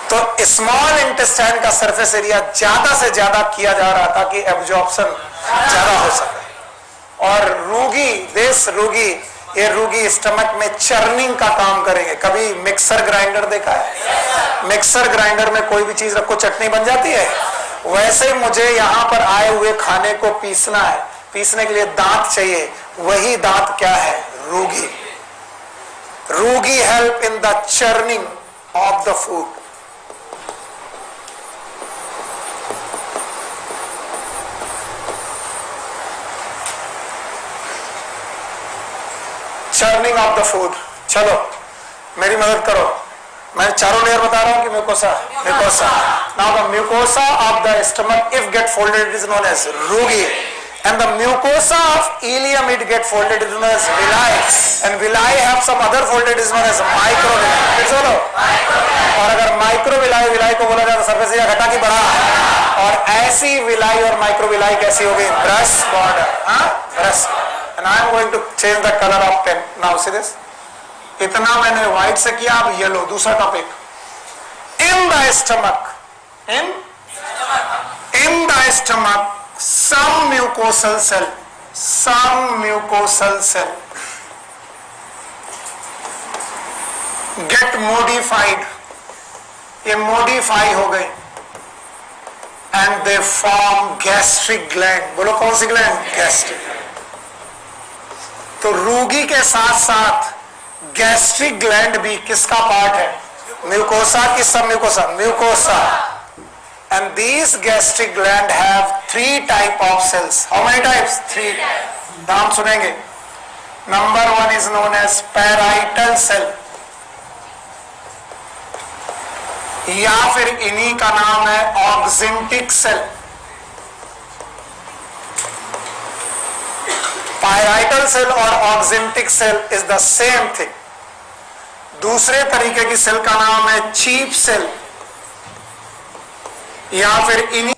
तो स्मॉल इंटेस्टाइन का सरफेस एरिया ज्यादा से ज्यादा किया जा रहा था कि एब्जॉर्प्शन ज्यादा हो सके। और रूगी, दिस रूगी, ये रूगी स्टमक में चर्निंग का काम करेंगे। कभी मिक्सर ग्राइंडर देखा है? मिक्सर ग्राइंडर में कोई भी चीज रखो चटनी बन जाती है। वैसे मुझे यहां पर आए हुए खाने को पीसना है, पीसने के लिए दांत चाहिए। वही दांत क्या है? Rugae. Rugae help in the churning of the food. Churning of the food. चलो मेरी मदद करो, मैं चारों लेयर बता रहा हूं कि mucosa, mucosa. Now the mucosa of the stomach if get folded it is known as rugae, and the mucosa of ileum it get folded, it is known as villi, and villi have some other folded is known as microvilli। फिर सुनो, और अगर microvilli villi को बोला जाए तो surface area घटा कि बढ़ा? और ऐसी विलाई और माइक्रोविलाई कैसी होगी? Breast border, breast. and I am going to change the color of pen now, see this? इतना मैंने व्हाइट से किया, अब येलो। दूसरा topic, in the stomach, in the stomach some mucosal cell get modified, ये modify हो गए, and they form gastric gland। बोलो कौन सी ग्लैंड? गैस्ट्रिक। तो रूगी के साथ साथ गैस्ट्रिक ग्लैंड भी किसका पार्ट है? म्यूकोसा की सब mucosa, mucosa. And these gastric gland have 3 type of cells. How many types? 3. नाम सुनेंगे. Number 1 is known as parietal cell. या फिर इन्हीं का नाम है ऑक्सिंटिक सेल. Parietal cell और oxyntic cell is the same thing. दूसरे तरीके की सेल का नाम है चीप सेल, या फिर इन्हीं